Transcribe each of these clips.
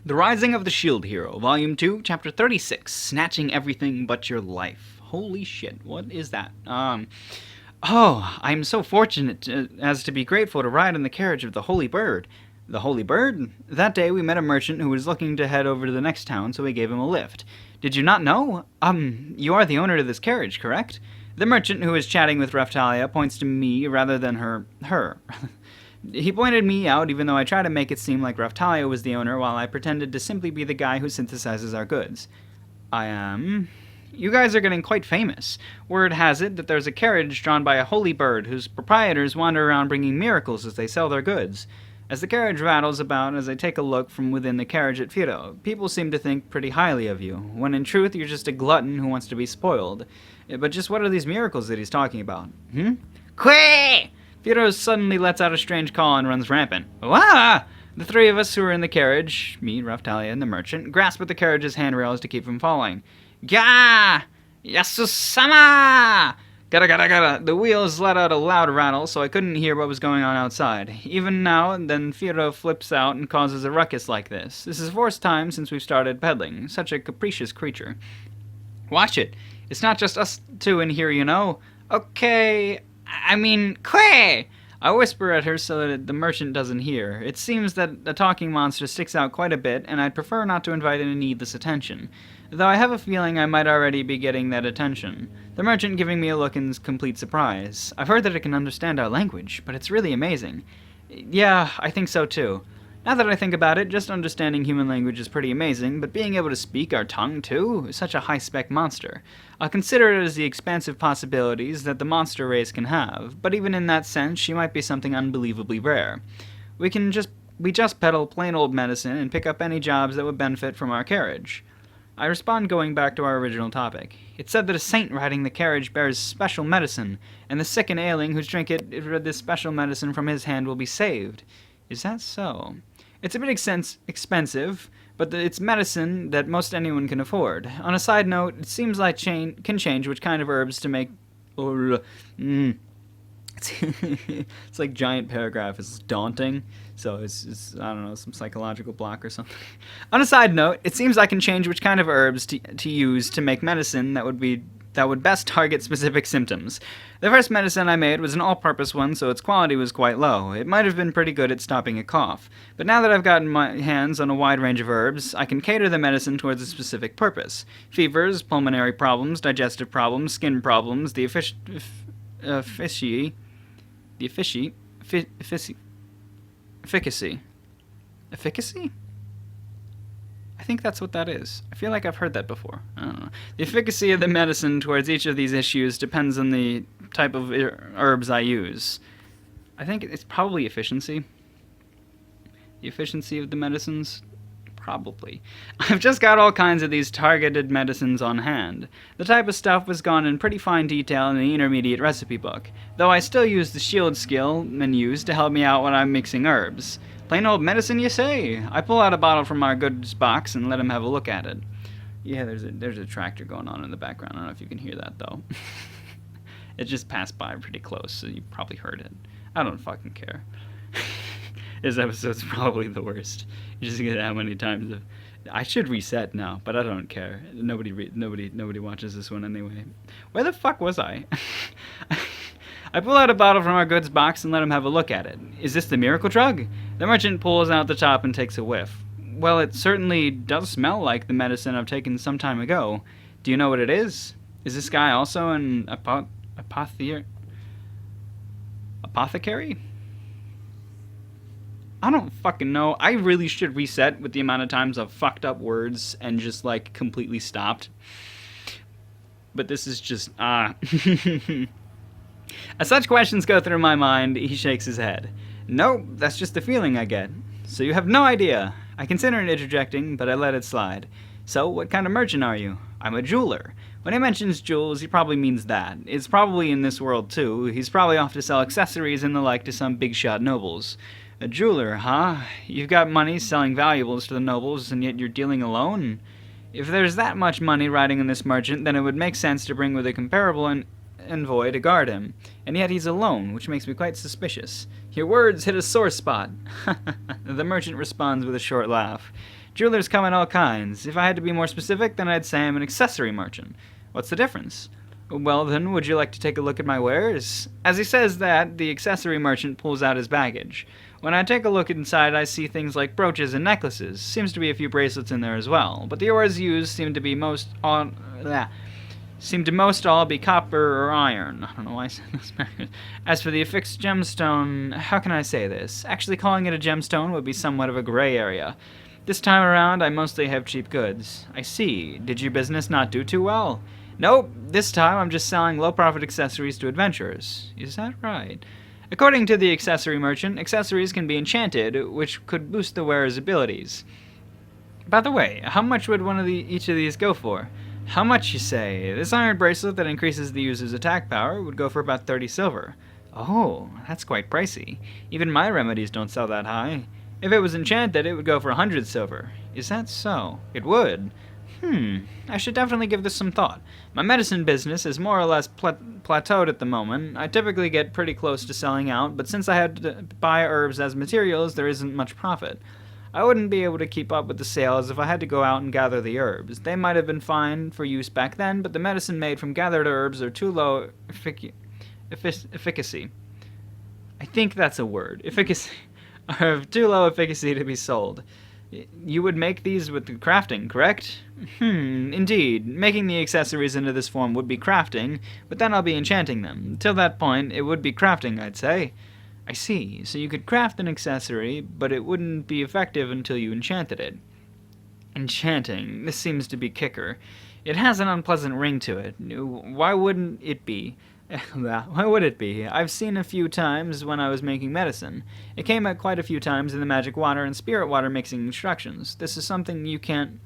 The Rising of the Shield Hero, Volume 2, Chapter 36, Snatching Everything But Your Life. Holy shit, what is that? I'm so fortunate as to be grateful to ride in the carriage of the Holy Bird. The Holy Bird? That day we met a merchant who was looking to head over to the next town, so we gave him a lift. Did you not know? You are the owner of this carriage, correct? The merchant who is chatting with Raftalia points to me rather than her. He pointed me out even though I tried to make it seem like Raftalia was the owner while I pretended to simply be the guy who synthesizes our goods. I am... You guys are getting quite famous. Word has it that there's a carriage drawn by a holy bird whose proprietors wander around bringing miracles as they sell their goods. As the carriage rattles about as I take a look from within the carriage at Firo, people seem to think pretty highly of you, when in truth you're just a glutton who wants to be spoiled. But just what are these miracles that he's talking about? Quay! Firo suddenly lets out a strange call and runs rampant. Wah! The three of us who are in the carriage, me, Raftalia, and the merchant, grasp at the carriage's handrails to keep from falling. Gah! Yasusama! Gada gada gada! The wheels let out a loud rattle, so I couldn't hear what was going on outside. Even now and then Firo flips out and causes a ruckus like this. This is the fourth time since we've started peddling. Such a capricious creature. Watch it. It's not just us two in here, you know. Okay... Quay! I whisper at her so that the merchant doesn't hear. It seems that the talking monster sticks out quite a bit, and I'd prefer not to invite any needless attention. Though I have a feeling I might already be getting that attention. The merchant giving me a look in complete surprise. I've heard that it can understand our language, but it's really amazing. Yeah, I think so too. Now that I think about it, just understanding human language is pretty amazing, but being able to speak our tongue, too, is such a high-spec monster. I'll consider it as the expansive possibilities that the monster race can have, but even in that sense, she might be something unbelievably rare. We just peddle plain old medicine and pick up any jobs that would benefit from our carriage. I respond going back to our original topic. It's said that a saint riding the carriage bears special medicine, and the sick and ailing who drink this special medicine from his hand will be saved. Is that so? It's a bit expensive, but it's medicine that most anyone can afford. On a side note, it seems like can change which kind of herbs to make... It's like giant paragraph is daunting, so it's I don't know, some psychological block or something. On a side note, it seems I can change which kind of herbs to use to make medicine that would best target specific symptoms. The first medicine I made was an all-purpose one, so its quality was quite low. It might have been pretty good at stopping a cough. But now that I've gotten my hands on a wide range of herbs, I can cater the medicine towards a specific purpose. Fevers, pulmonary problems, digestive problems, skin problems, the efficacy. Efficacy? I think that's what that is. I feel like I've heard that before. I don't know. The efficacy of the medicine towards each of these issues depends on the type of herbs I use. I think it's probably efficiency. The efficiency of the medicines? Probably. I've just got all kinds of these targeted medicines on hand. The type of stuff was gone in pretty fine detail in the intermediate recipe book, though I still use the shield skill menus to help me out when I'm mixing herbs. Plain old medicine, you say? I pull out a bottle from our goods box and let him have a look at it. Yeah, there's a tractor going on in the background. I don't know if you can hear that, though. It just passed by pretty close, so you probably heard it. I don't fucking care. This episode's probably the worst. You just get how many times I should reset now, but I don't care. Nobody watches this one anyway. Where the fuck was I? I pull out a bottle from our goods box and let him have a look at it. Is this the miracle drug? The merchant pulls out the top and takes a whiff. Well, it certainly does smell like the medicine I've taken some time ago. Do you know what it is? Is this guy also an apothecary? I don't fucking know. I really should reset with the amount of times I've fucked up words and just, like, completely stopped. But this is just, As such questions go through my mind, he shakes his head. Nope, that's just the feeling I get. So you have no idea. I consider interjecting, but I let it slide. So, what kind of merchant are you? I'm a jeweler. When he mentions jewels, he probably means that. It's probably in this world, too. He's probably off to sell accessories and the like to some big-shot nobles. A jeweler, huh? You've got money selling valuables to the nobles, and yet you're dealing alone? If there's that much money riding on this merchant, then it would make sense to bring with a comparable envoy to guard him. And yet he's alone, which makes me quite suspicious. Your words hit a sore spot. The merchant responds with a short laugh. Jewelers come in all kinds. If I had to be more specific, then I'd say I'm an accessory merchant. What's the difference? Well then, would you like to take a look at my wares? As he says that, the accessory merchant pulls out his baggage. When I take a look inside, I see things like brooches and necklaces. Seems to be a few bracelets in there as well. But the ores used seem to most all be copper or iron. I don't know why I said this. As for the affixed gemstone, how can I say this? Actually calling it a gemstone would be somewhat of a gray area. This time around, I mostly have cheap goods. I see. Did your business not do too well? Nope, this time I'm just selling low-profit accessories to adventurers. Is that right? According to the accessory merchant, accessories can be enchanted, which could boost the wearer's abilities. By the way, how much would each of these go for? How much, you say? This iron bracelet that increases the user's attack power would go for about 30 silver. Oh, that's quite pricey. Even my remedies don't sell that high. If it was enchanted, it would go for 100 silver. Is that so? It would. I should definitely give this some thought. My medicine business is more or less plateaued at the moment. I typically get pretty close to selling out, but since I had to buy herbs as materials, there isn't much profit. I wouldn't be able to keep up with the sales if I had to go out and gather the herbs. They might have been fine for use back then, but the medicine made from gathered herbs are too low efficacy. I think that's a word. Efficacy. Are of too low efficacy to be sold. You would make these with the crafting, correct? Indeed. Making the accessories into this form would be crafting, but then I'll be enchanting them. Till that point, it would be crafting, I'd say. I see. So you could craft an accessory, but it wouldn't be effective until you enchanted it. Enchanting. This seems to be kicker. It has an unpleasant ring to it. Why wouldn't it be? Why would it be? I've seen a few times when I was making medicine. It came out quite a few times in the magic water and spirit water mixing instructions. This is something you can't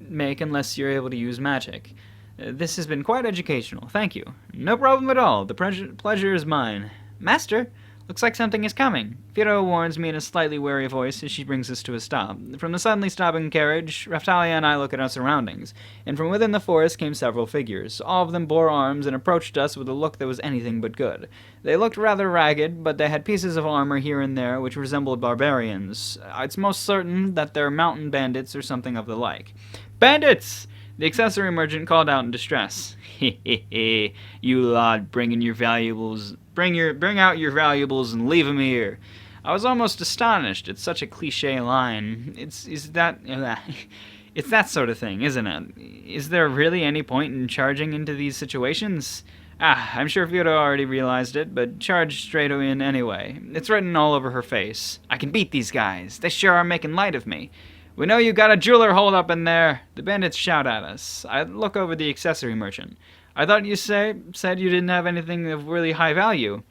make unless you're able to use magic. This has been quite educational. Thank you. No problem at all. The pleasure is mine. Master, looks like something is coming. Firo warns me in a slightly wary voice as she brings us to a stop. From the suddenly stopping carriage, Raftalia and I look at our surroundings, and from within the forest came several figures. All of them bore arms and approached us with a look that was anything but good. They looked rather ragged, but they had pieces of armor here and there which resembled barbarians. It's most certain that they're mountain bandits or something of the like. Bandits! The accessory merchant called out in distress. He, you lot bringing your valuables. Bring out your valuables and leave 'em here. I was almost astonished. It's such a cliche line. It's that sort of thing, isn't it? Is there really any point in charging into these situations? I'm sure Fiora already realized it, but charge straight in anyway. It's written all over her face. I can beat these guys. They sure are making light of me. We know you got a jeweler hold up in there. The bandits shout at us. I look over the accessory merchant. I thought you said you didn't have anything of really high value.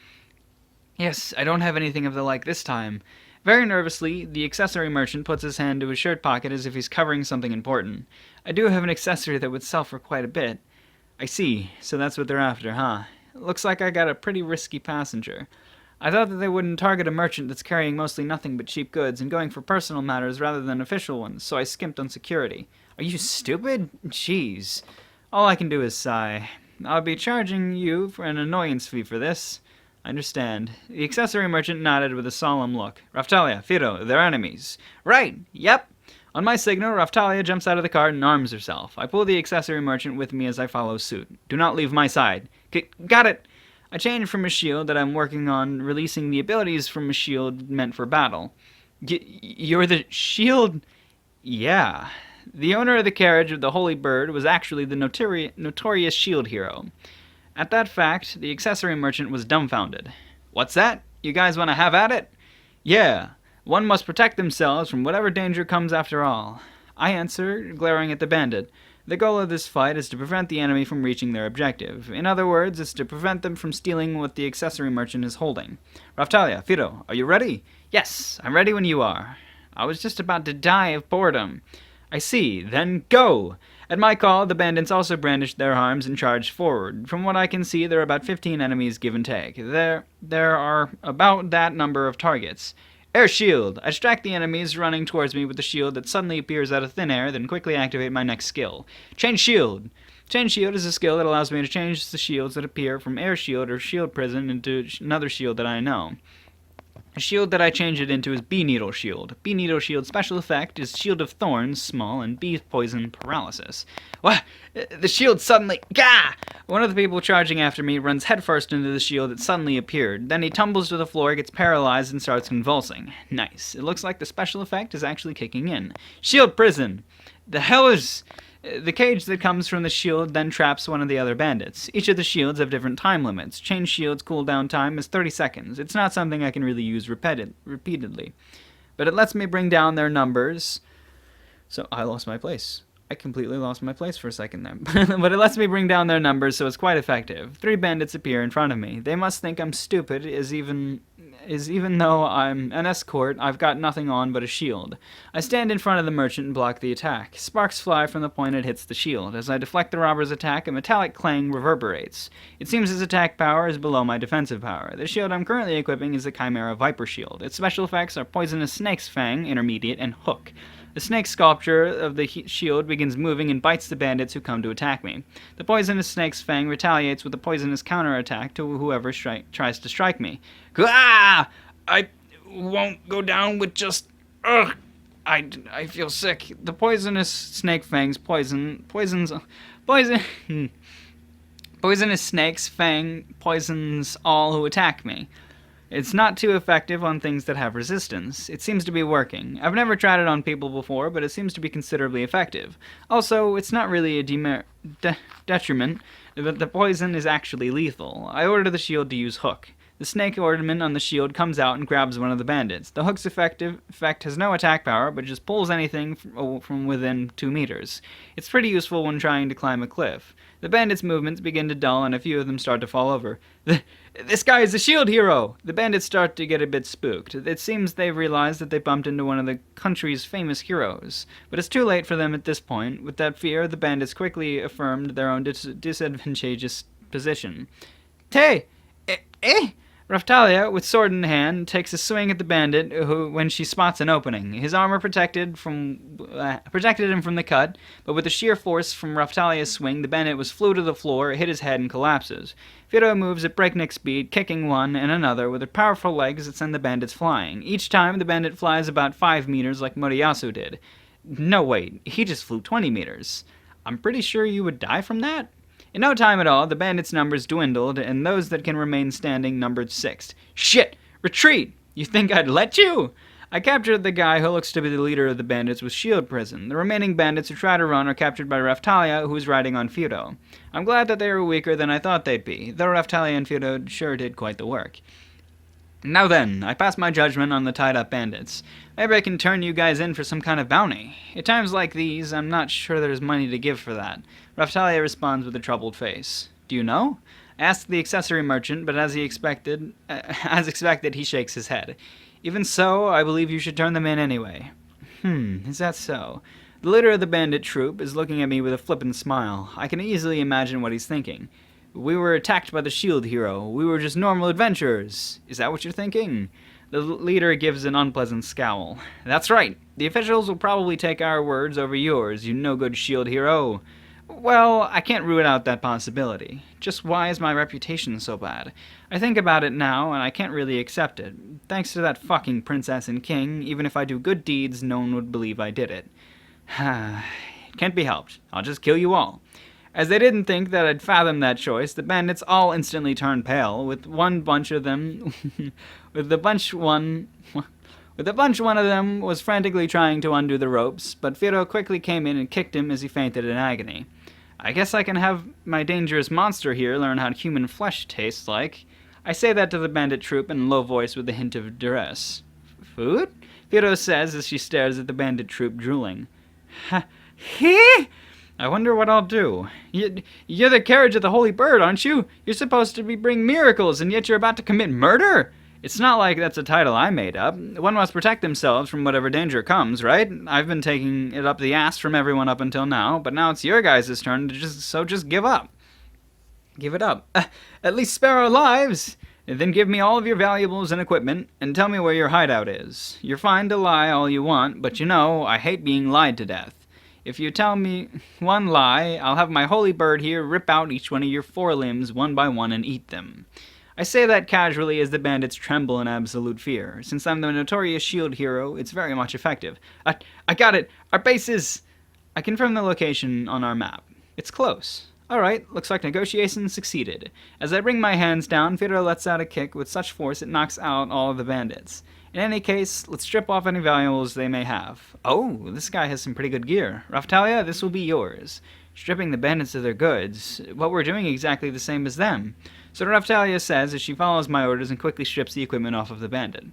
Yes, I don't have anything of the like this time. Very nervously, the accessory merchant puts his hand to his shirt pocket as if he's covering something important. I do have an accessory that would sell for quite a bit. I see, so that's what they're after, huh? Looks like I got a pretty risky passenger. I thought that they wouldn't target a merchant that's carrying mostly nothing but cheap goods and going for personal matters rather than official ones, so I skimped on security. Are you stupid? Jeez. All I can do is sigh. I'll be charging you for an annoyance fee for this. I understand. The accessory merchant nodded with a solemn look. Raftalia, Firo, they're enemies. Right, yep. On my signal, Raftalia jumps out of the cart and arms herself. I pull the accessory merchant with me as I follow suit. Do not leave my side. Got it! I change from a shield that I'm working on, releasing the abilities from a shield meant for battle. You're the shield? Yeah. The owner of the carriage of the Holy Bird was actually the notorious shield hero. At that fact, the accessory merchant was dumbfounded. What's that? You guys want to have at it? Yeah. One must protect themselves from whatever danger comes after all. I answer, glaring at the bandit. The goal of this fight is to prevent the enemy from reaching their objective. In other words, it's to prevent them from stealing what the accessory merchant is holding. Raftalia, Firo, are you ready? Yes, I'm ready when you are. I was just about to die of boredom. I see, then go! At my call, the bandits also brandished their arms and charged forward. From what I can see, there are about 15 enemies give and take. There are about that number of targets. Air shield! I distract the enemies running towards me with the shield that suddenly appears out of thin air, then quickly activate my next skill. Change shield! Change shield is a skill that allows me to change the shields that appear from air shield or shield prison into another shield that I know. A shield that I change it into is Bee Needle Shield. Bee Needle Shield special effect is Shield of Thorns, small, and bee poison paralysis. What? The shield suddenly... Gah! One of the people charging after me runs headfirst into the shield that suddenly appeared. Then he tumbles to the floor, gets paralyzed, and starts convulsing. Nice. It looks like the special effect is actually kicking in. Shield Prison! The hell is... The cage that comes from the shield then traps one of the other bandits. Each of the shields have different time limits. Chain shield's cooldown time is 30 seconds. It's not something I can really use repeatedly. But it lets me bring down their numbers. So I lost my place. I completely lost my place for a second there. But it lets me bring down their numbers, so it's quite effective. 3 bandits appear in front of me. They must think I'm stupid, as even though I'm an escort, I've got nothing on but a shield. I stand in front of the merchant and block the attack. Sparks fly from the point it hits the shield. As I deflect the robber's attack, a metallic clang reverberates. It seems his attack power is below my defensive power. The shield I'm currently equipping is the Chimera Viper Shield. Its special effects are Poisonous Snake's Fang, Intermediate, and Hook. The snake sculpture of the shield begins moving and bites the bandits who come to attack me. The poisonous snake's fang retaliates with a poisonous counterattack to whoever tries to strike me. Ah! I won't go down with just... Ugh! I feel sick. The poisonous snake fang's poisonous snake's fang poisons all who attack me. It's not too effective on things that have resistance. It seems to be working. I've never tried it on people before, but it seems to be considerably effective. Also, it's not really a detriment, but the poison is actually lethal. I order the shield to use Hook. The snake ornament on the shield comes out and grabs one of the bandits. The Hook's effect has no attack power, but just pulls anything from within 2 meters. It's pretty useful when trying to climb a cliff. The bandits' movements begin to dull, and a few of them start to fall over. This guy is a shield hero! The bandits start to get a bit spooked. It seems they've realized that they bumped into one of the country's famous heroes. But it's too late for them at this point. With that fear, the bandits quickly affirmed their own disadvantageous position. Raftalia, with sword in hand, takes a swing at the bandit when she spots an opening. His armor protected him from the cut, but with the sheer force from Raftalia's swing, the bandit was flew to the floor, hit his head, and collapses. Firo moves at breakneck speed, kicking one and another with her powerful legs that send the bandits flying. Each time, the bandit flies about 5 meters like Moriyasu did. No, wait, he just flew 20 meters. I'm pretty sure you would die from that? In no time at all, the bandits' numbers dwindled, and those that can remain standing numbered 6. Shit! Retreat! You think I'd let you? I captured the guy who looks to be the leader of the bandits with shield prison. The remaining bandits who try to run are captured by Raftalia, who is riding on Feudo. I'm glad that they were weaker than I thought they'd be, though Raftalia and Feudo sure did quite the work. Now then, I pass my judgment on the tied-up bandits. Maybe I can turn you guys in for some kind of bounty. At times like these, I'm not sure there's money to give for that. Raftalia responds with a troubled face. Do you know? I asked the accessory merchant, but as expected, he shakes his head. Even so, I believe you should turn them in anyway. Is that so? The leader of the bandit troop is looking at me with a flippant smile. I can easily imagine what he's thinking. We were attacked by the shield hero. We were just normal adventurers. Is that what you're thinking? The leader gives an unpleasant scowl. That's right. The officials will probably take our words over yours, you no-good shield hero. Well, I can't rule out that possibility. Just why is my reputation so bad? I think about it now, and I can't really accept it. Thanks to that fucking princess and king, even if I do good deeds, no one would believe I did it. It can't be helped. I'll just kill you all. As they didn't think that I'd fathom that choice, the bandits all instantly turned pale, with one bunch of them... one of them was frantically trying to undo the ropes, but Firo quickly came in and kicked him as he fainted in agony. I guess I can have my dangerous monster here learn how human flesh tastes like. I say that to the bandit troop in a low voice with a hint of duress. Food? Firo says as she stares at the bandit troop drooling. He? I wonder what I'll do. You're the carriage of the Holy Bird, aren't you? You're supposed to bring miracles, and yet you're about to commit murder? It's not like that's a title I made up. One must protect themselves from whatever danger comes, right? I've been taking it up the ass from everyone up until now, but now it's your guys' turn to just give up. Give it up. At least spare our lives. Then give me all of your valuables and equipment, and tell me where your hideout is. You're fine to lie all you want, but you know, I hate being lied to death. If you tell me one lie, I'll have my holy bird here rip out each one of your 4 limbs one by one and eat them. I say that casually as the bandits tremble in absolute fear. Since I'm the notorious shield hero, it's very much effective. I got it! Our base is... I confirm the location on our map. It's close. Alright, looks like negotiations succeeded. As I bring my hands down, Firo lets out a kick with such force it knocks out all of the bandits. In any case, let's strip off any valuables they may have. Oh, this guy has some pretty good gear. Raftalia, this will be yours. Stripping the bandits of their goods. What we're doing exactly the same as them. So Raftalia says as she follows my orders and quickly strips the equipment off of the bandit.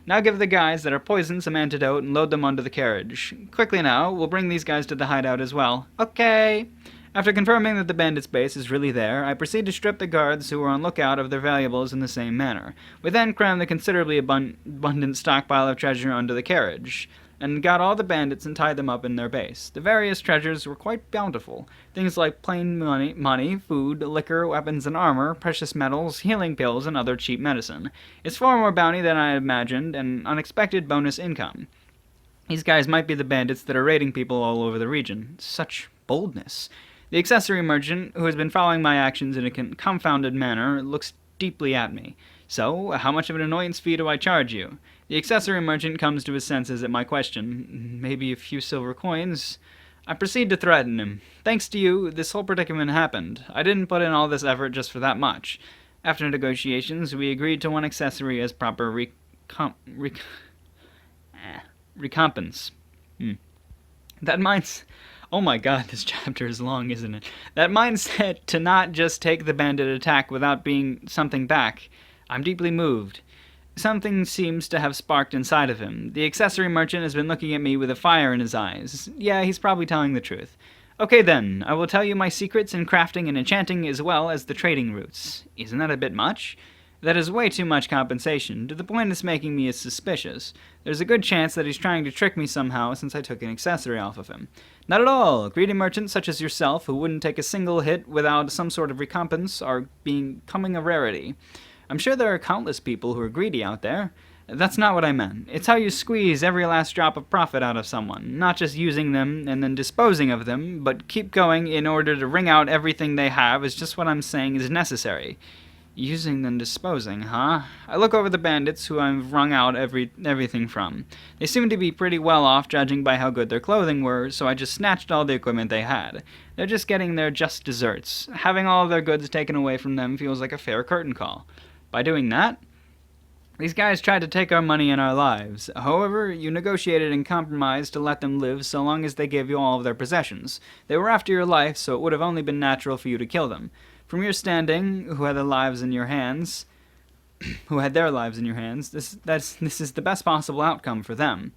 Now give the guys that are poisoned some antidote and load them onto the carriage. Quickly now, we'll bring these guys to the hideout as well. Okay. After confirming that the bandits' base is really there, I proceed to strip the guards who are on lookout of their valuables in the same manner. We then cram the considerably abundant stockpile of treasure onto the carriage, and got all the bandits and tied them up in their base. The various treasures were quite bountiful. Things like plain money, food, liquor, weapons and armor, precious metals, healing pills, and other cheap medicine. It's far more bounty than I imagined, and unexpected bonus income. These guys might be the bandits that are raiding people all over the region. Such boldness. The accessory merchant, who has been following my actions in a confounded manner, looks deeply at me. So, how much of an annoyance fee do I charge you? The accessory merchant comes to his senses at my question. Maybe a few silver coins? I proceed to threaten him. Thanks to you, this whole predicament happened. I didn't put in all this effort just for that much. After negotiations, we agreed to one accessory as proper recompense. That mind's... Oh my god, this chapter is long, isn't it? That mindset to not just take the bandit attack without being something back. I'm deeply moved. Something seems to have sparked inside of him. The accessory merchant has been looking at me with a fire in his eyes. Yeah, he's probably telling the truth. Okay then, I will tell you my secrets in crafting and enchanting as well as the trading routes. Isn't that a bit much? That is way too much compensation, to the point it's making me suspicious. There's a good chance that he's trying to trick me somehow since I took an accessory off of him. Not at all. Greedy merchants such as yourself, who wouldn't take a single hit without some sort of recompense, are becoming a rarity. I'm sure there are countless people who are greedy out there. That's not what I meant. It's how you squeeze every last drop of profit out of someone, not just using them and then disposing of them, but keep going in order to wring out everything they have is just what I'm saying is necessary. Using then disposing, huh? I look over the bandits who I've wrung out everything from. They seem to be pretty well off judging by how good their clothing were, so I just snatched all the equipment they had. They're just getting their just desserts. Having all of their goods taken away from them feels like a fair curtain call. By doing that, these guys tried to take our money and our lives. However, you negotiated and compromised to let them live so long as they gave you all of their possessions. They were after your life, so it would have only been natural for you to kill them. From your standing, who had their lives in your hands, this is the best possible outcome for them.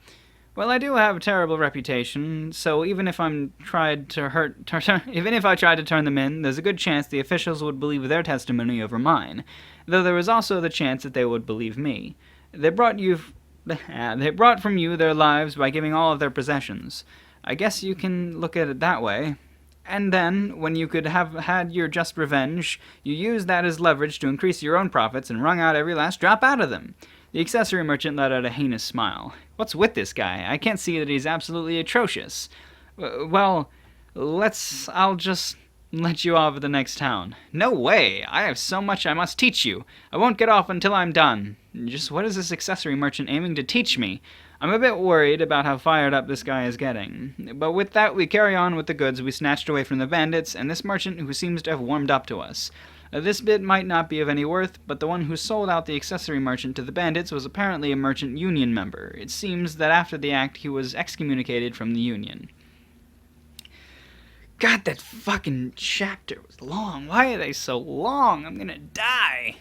Well, I do have a terrible reputation, so even if I tried to turn them in, there's a good chance the officials would believe their testimony over mine, though there is also the chance that they would believe me. They brought from you their lives by giving all of their possessions. I guess you can look at it that way. And then, when you could have had your just revenge, you used that as leverage to increase your own profits and wrung out every last drop out of them. The accessory merchant let out a heinous smile. What's with this guy? I can't see that he's absolutely atrocious. Well, I'll just let you off at the next town. No way! I have so much I must teach you. I won't get off until I'm done. Just what is this accessory merchant aiming to teach me? I'm a bit worried about how fired up this guy is getting. But with that, we carry on with the goods we snatched away from the bandits and this merchant who seems to have warmed up to us. This bit might not be of any worth, but the one who sold out the accessory merchant to the bandits was apparently a merchant union member. It seems that after the act, he was excommunicated from the union. God, that fucking chapter was long. Why are they so long? I'm gonna die.